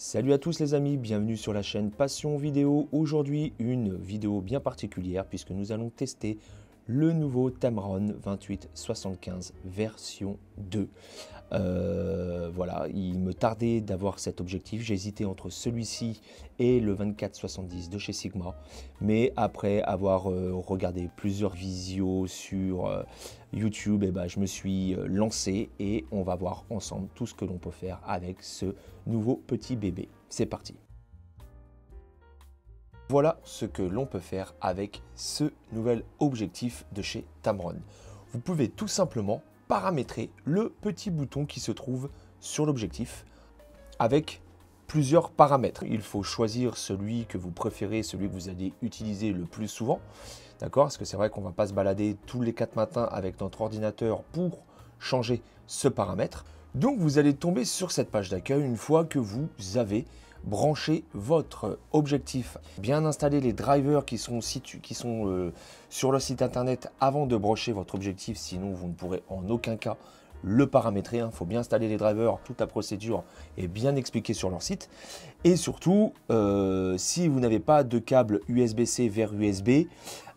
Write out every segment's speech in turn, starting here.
Salut à tous les amis, bienvenue sur la chaîne Passion Vidéo. Aujourd'hui, une vidéo bien particulière puisque nous allons tester le nouveau Tamron 2875 version 2. Voilà, il me tardait d'avoir cet objectif. J'ai hésité entre celui-ci et le 24-70 de chez Sigma. Mais après avoir regardé plusieurs visios sur YouTube, je me suis lancé et on va voir ensemble tout ce que l'on peut faire avec ce nouveau petit bébé. C'est parti. Voilà ce que l'on peut faire avec ce nouvel objectif de chez Tamron. Vous pouvez tout simplement paramétrer le petit bouton qui se trouve sur l'objectif avec plusieurs paramètres. Il faut choisir celui que vous préférez, celui que vous allez utiliser le plus souvent. D'accord? Parce que c'est vrai qu'on ne va pas se balader tous les 4 matins avec notre ordinateur pour changer ce paramètre. Donc vous allez tomber sur cette page d'accueil une fois que vous avez branché votre objectif, bien installer les drivers qui sont sur le site internet avant de brancher votre objectif, sinon vous ne pourrez en aucun cas le paramétrer. Il faut bien installer les drivers, toute la procédure est bien expliquée sur leur site. Et surtout, si vous n'avez pas de câble USB-C vers USB,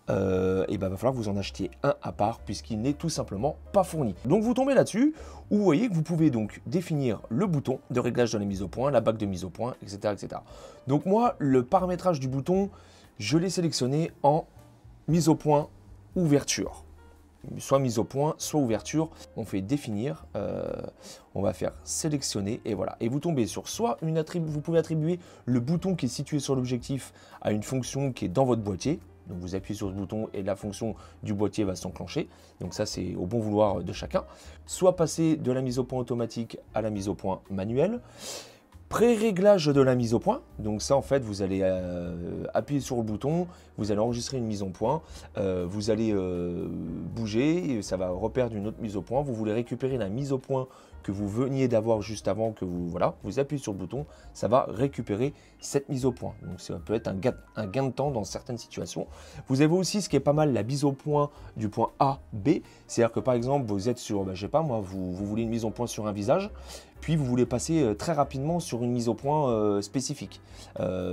il va falloir que vous en achetiez un à part puisqu'il n'est tout simplement pas fourni. Donc vous tombez là-dessus où vous voyez que vous pouvez donc définir le bouton de réglage de la mise au point, la bague de mise au point, etc., etc. Donc moi, le paramétrage du bouton, je l'ai sélectionné en mise au point ouverture. Soit mise au point, soit ouverture. On fait définir, on va faire sélectionner et voilà. Et vous tombez sur soit vous pouvez attribuer le bouton qui est situé sur l'objectif à une fonction qui est dans votre boîtier. Donc vous appuyez sur ce bouton et la fonction du boîtier va s'enclencher. Donc ça c'est au bon vouloir de chacun. Soit passer de la mise au point automatique à la mise au point manuelle. Pré-réglage de la mise au point, donc ça en fait vous allez appuyer sur le bouton, vous allez enregistrer une mise au point, vous allez bouger, et ça va reperdre une autre mise au point, vous voulez récupérer la mise au point que vous veniez d'avoir juste avant, que vous appuyez sur le bouton, ça va récupérer cette mise au point. Donc ça peut être un gain de temps dans certaines situations. Vous avez aussi ce qui est pas mal, la mise au point du point A, B, c'est-à-dire que par exemple vous êtes sur, je sais pas moi, vous voulez une mise au point sur un visage, puis vous voulez passer très rapidement sur une mise au point spécifique,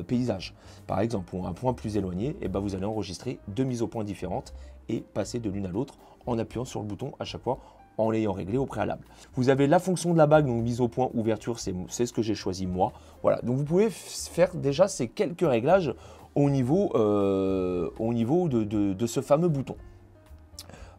paysage. Par exemple, pour un point plus éloigné, vous allez enregistrer deux mises au point différentes et passer de l'une à l'autre en appuyant sur le bouton à chaque fois en l'ayant réglé au préalable. Vous avez la fonction de la bague, donc mise au point, ouverture, c'est ce que j'ai choisi moi. Voilà, donc vous pouvez faire déjà ces quelques réglages au niveau de ce fameux bouton.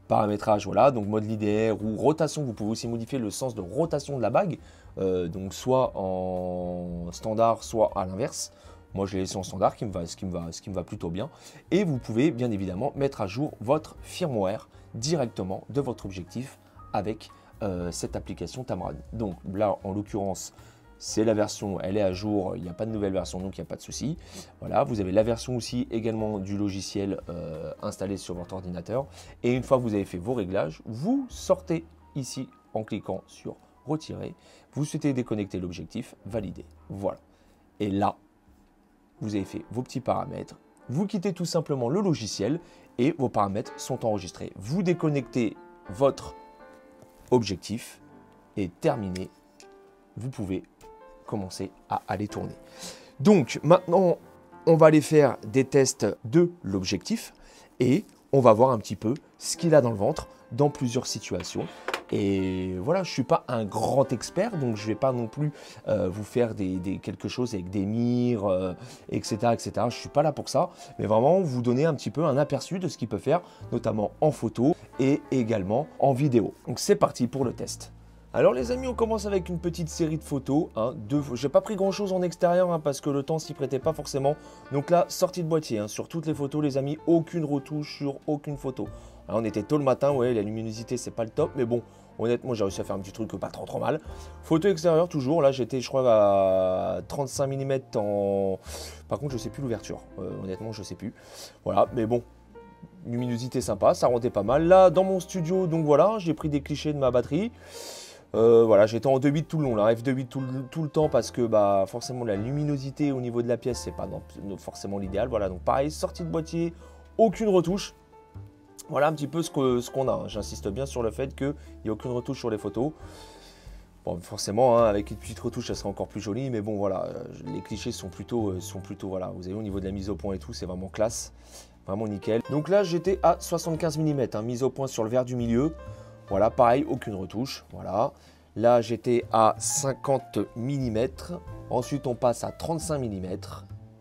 Paramétrage, voilà, donc mode LIDR ou rotation, vous pouvez aussi modifier le sens de rotation de la bague, donc soit en standard, soit à l'inverse. Moi, je l'ai laissé en standard, ce qui me va plutôt bien. Et vous pouvez bien évidemment mettre à jour votre firmware directement de votre objectif avec cette application Tamron. Donc là, en l'occurrence, c'est la version, elle est à jour, il n'y a pas de nouvelle version, donc il n'y a pas de souci. Voilà, vous avez la version aussi également du logiciel installé sur votre ordinateur. Et une fois que vous avez fait vos réglages, vous sortez ici en cliquant sur retirer. Vous souhaitez déconnecter l'objectif, valider. Voilà. Et là, vous avez fait vos petits paramètres. Vous quittez tout simplement le logiciel et vos paramètres sont enregistrés. Vous déconnectez votre objectif et terminé. Vous pouvez commencer à aller tourner. Donc maintenant, on va aller faire des tests de l'objectif et on va voir un petit peu ce qu'il a dans le ventre dans plusieurs situations. Et voilà, je ne suis pas un grand expert, donc je ne vais pas non plus vous faire quelque chose avec des mires, etc., etc. Je ne suis pas là pour ça, mais vraiment vous donner un petit peu un aperçu de ce qu'il peut faire, notamment en photo et également en vidéo. Donc c'est parti pour le test. Alors les amis, on commence avec une petite série de photos. J'ai pas pris grand chose en extérieur parce que le temps s'y prêtait pas forcément. Donc là, sortie de boîtier, sur toutes les photos les amis, aucune retouche sur aucune photo. Alors, on était tôt le matin, ouais, la luminosité c'est pas le top, mais bon, honnêtement j'ai réussi à faire un petit truc pas trop mal. Photo extérieure toujours, là j'étais je crois à 35 mm en... Par contre je sais plus l'ouverture, honnêtement je sais plus. Voilà, mais bon. Luminosité sympa, ça rendait pas mal. Là, dans mon studio, donc voilà, j'ai pris des clichés de ma batterie. Voilà, j'étais en 2 bits tout le long, là, f2 bits tout le temps parce que forcément la luminosité au niveau de la pièce, c'est pas forcément l'idéal. Voilà, donc pareil, sortie de boîtier, aucune retouche. Voilà un petit peu ce qu'on a. J'insiste bien sur le fait qu'il n'y a aucune retouche sur les photos. Bon, forcément, hein, avec une petite retouche, ça sera encore plus joli, mais bon, voilà, les clichés sont plutôt, voilà, vous avez au niveau de la mise au point et tout, c'est vraiment classe, vraiment nickel. Donc là, j'étais à 75 mm, hein, mise au point sur le vert du milieu, voilà, pareil, aucune retouche, voilà. Là, j'étais à 50 mm, ensuite on passe à 35 mm,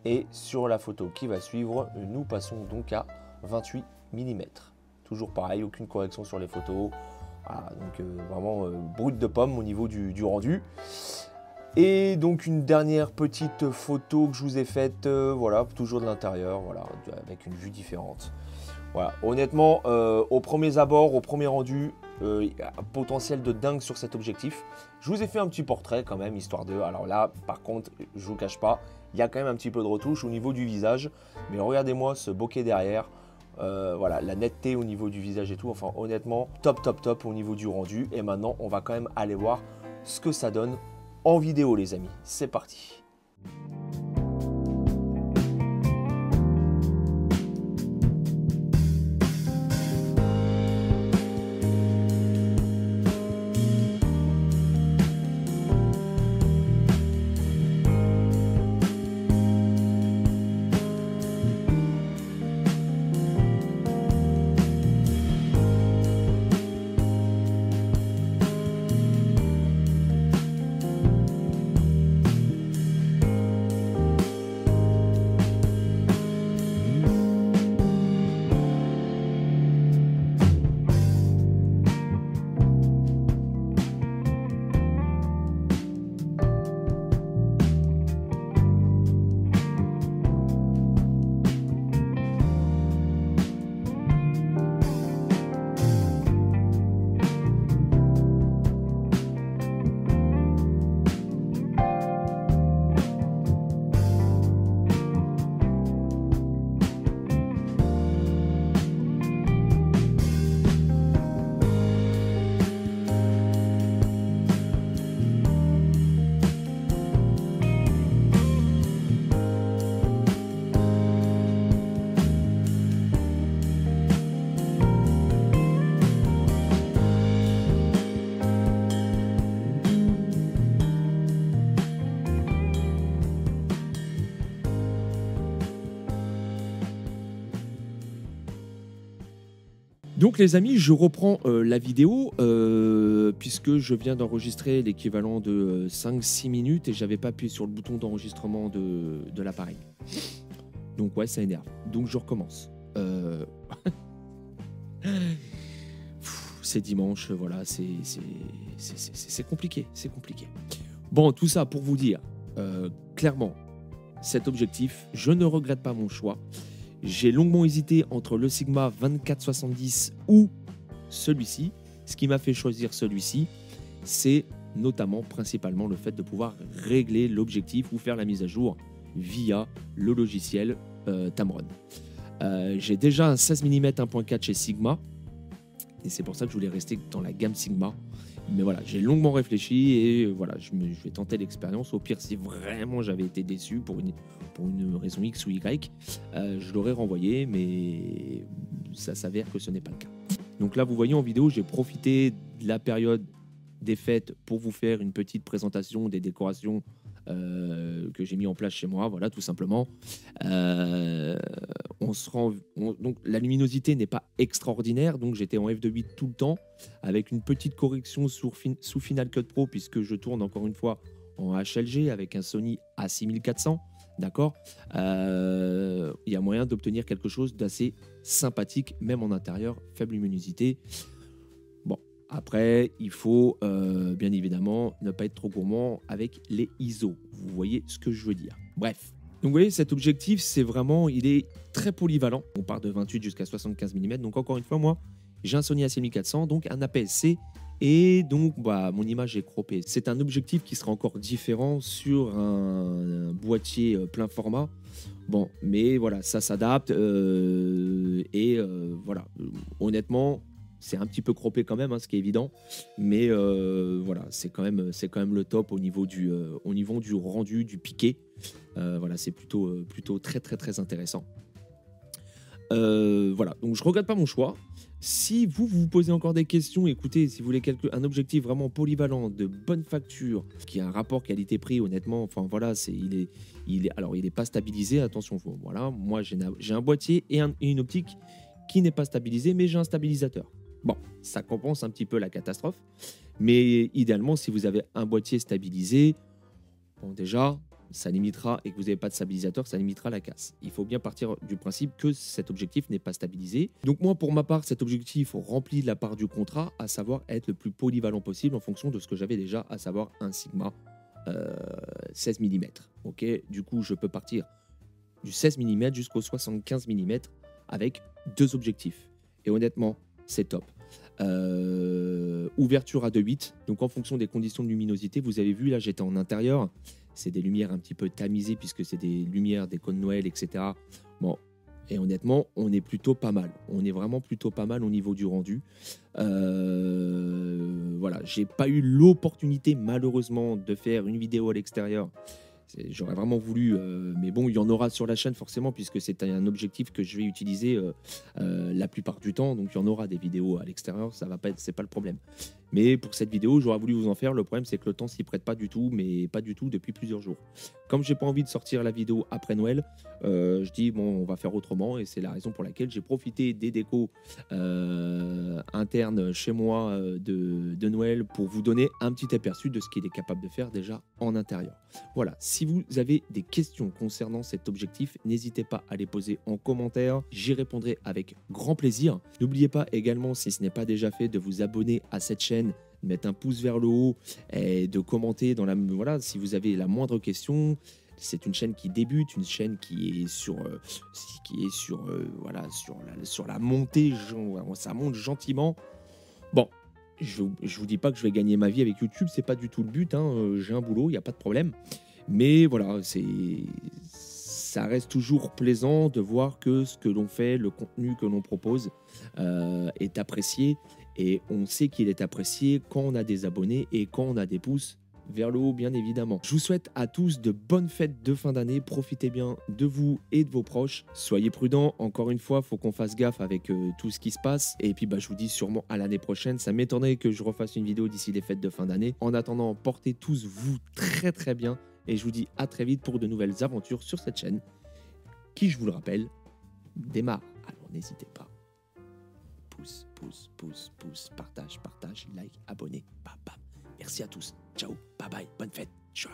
et sur la photo qui va suivre, nous passons donc à 28 mm. Toujours pareil, aucune correction sur les photos. Voilà, donc vraiment brut de pomme au niveau du rendu. Et donc une dernière petite photo que je vous ai faite, voilà, toujours de l'intérieur, voilà, avec une vue différente. Voilà, honnêtement, au premier abord, au premier rendu, il y a un potentiel de dingue sur cet objectif. Je vous ai fait un petit portrait quand même, histoire de... Alors là, par contre, je vous cache pas, il y a quand même un petit peu de retouche au niveau du visage. Mais regardez-moi ce bokeh derrière. Voilà, la netteté au niveau du visage et tout, enfin honnêtement, top au niveau du rendu. Et maintenant, on va quand même aller voir ce que ça donne en vidéo, les amis. C'est parti. Donc les amis, je reprends la vidéo puisque je viens d'enregistrer l'équivalent de 5-6 minutes et j'avais pas appuyé sur le bouton d'enregistrement de l'appareil. Donc ouais, ça énerve. Donc je recommence. C'est dimanche, voilà, c'est compliqué, c'est compliqué. Bon, tout ça pour vous dire, clairement, cet objectif, je ne regrette pas mon choix. J'ai longuement hésité entre le Sigma 24-70 ou celui-ci. Ce qui m'a fait choisir celui-ci, c'est notamment, principalement, le fait de pouvoir régler l'objectif ou faire la mise à jour via le logiciel Tamron. J'ai déjà un 16 mm 1.4 chez Sigma, et c'est pour ça que je voulais rester dans la gamme Sigma. Mais voilà, j'ai longuement réfléchi et voilà, je vais tenter l'expérience. Au pire, si vraiment j'avais été déçu pour une raison X ou Y, je l'aurais renvoyé, mais ça s'avère que ce n'est pas le cas. Donc là, vous voyez en vidéo, j'ai profité de la période des fêtes pour vous faire une petite présentation des décorations que j'ai mis en place chez moi, voilà, tout simplement. Donc la luminosité n'est pas extraordinaire, donc j'étais en f2.8 tout le temps, avec une petite correction sous Final Cut Pro, puisque je tourne encore une fois en HLG avec un Sony A6400, d'accord. Il y a moyen d'obtenir quelque chose d'assez sympathique, même en intérieur, faible luminosité. Bon, après, il faut bien évidemment ne pas être trop gourmand avec les ISO. Vous voyez ce que je veux dire. Bref. Donc vous voyez, cet objectif, c'est vraiment, il est très polyvalent. On part de 28 jusqu'à 75 mm. Donc encore une fois, moi, j'ai un Sony A6400, donc un APS-C. Et donc, mon image est croppée. C'est un objectif qui sera encore différent sur un boîtier plein format. Bon, mais voilà, ça s'adapte. Voilà, honnêtement, c'est un petit peu croppé quand même, hein, ce qui est évident. Mais voilà, c'est quand même le top au niveau du rendu, du piqué. Voilà, c'est plutôt très très très intéressant. Voilà, donc je regrette pas mon choix. Si vous vous posez encore des questions, écoutez, si vous voulez un objectif vraiment polyvalent, de bonne facture, qui a un rapport qualité-prix, honnêtement, enfin voilà, alors il est pas stabilisé, attention, voilà, moi j'ai un boîtier et une optique qui n'est pas stabilisée, mais j'ai un stabilisateur. Bon, ça compense un petit peu la catastrophe, mais idéalement, si vous avez un boîtier stabilisé, bon déjà, ça limitera, et que vous n'avez pas de stabilisateur, ça limitera la casse. Il faut bien partir du principe que cet objectif n'est pas stabilisé. Donc moi, pour ma part, cet objectif remplit la part du contrat, à savoir être le plus polyvalent possible en fonction de ce que j'avais déjà, à savoir un Sigma 16 mm. Ok, du coup, je peux partir du 16 mm jusqu'au 75 mm avec 2 objectifs. Et honnêtement, c'est top. Ouverture à 2,8. Donc en fonction des conditions de luminosité, vous avez vu là, j'étais en intérieur. C'est des lumières un petit peu tamisées puisque c'est des lumières, des cônes Noël, etc. Bon, et honnêtement, on est plutôt pas mal. On est vraiment plutôt pas mal au niveau du rendu. Voilà, j'ai pas eu l'opportunité malheureusement de faire une vidéo à l'extérieur. J'aurais vraiment voulu, mais bon, il y en aura sur la chaîne forcément, puisque c'est un objectif que je vais utiliser la plupart du temps. Donc il y en aura des vidéos à l'extérieur, ça va pas être, c'est pas le problème. Mais pour cette vidéo, j'aurais voulu vous en faire. Le problème, c'est que le temps s'y prête pas du tout, mais pas du tout depuis plusieurs jours. Comme j'ai pas envie de sortir la vidéo après Noël, je dis bon, on va faire autrement, et c'est la raison pour laquelle j'ai profité des décos internes chez moi de Noël pour vous donner un petit aperçu de ce qu'il est capable de faire déjà en intérieur. Voilà, si vous avez des questions concernant cet objectif, n'hésitez pas à les poser en commentaire, j'y répondrai avec grand plaisir. N'oubliez pas également, si ce n'est pas déjà fait, de vous abonner à cette chaîne, de mettre un pouce vers le haut et de commenter voilà, si vous avez la moindre question. C'est une chaîne qui débute, une chaîne qui est sur la montée, ça monte gentiment. Bon, je vous dis pas que je vais gagner ma vie avec YouTube, c'est pas du tout le but, hein. J'ai un boulot, il n'y a pas de problème. Mais voilà, ça reste toujours plaisant de voir que ce que l'on fait, le contenu que l'on propose est apprécié. Et on sait qu'il est apprécié quand on a des abonnés et quand on a des pouces vers le haut, bien évidemment. Je vous souhaite à tous de bonnes fêtes de fin d'année. Profitez bien de vous et de vos proches. Soyez prudents. Encore une fois, il faut qu'on fasse gaffe avec tout ce qui se passe. Et puis, je vous dis sûrement à l'année prochaine. Ça m'étonnerait que je refasse une vidéo d'ici les fêtes de fin d'année. En attendant, portez tous vous très très bien. Et je vous dis à très vite pour de nouvelles aventures sur cette chaîne qui, je vous le rappelle, démarre. Alors n'hésitez pas. Pouce, pouce, pouce, pouce, partage, partage, like, abonné, bam, bam. Merci à tous. Ciao, bye bye, bonne fête. Ciao.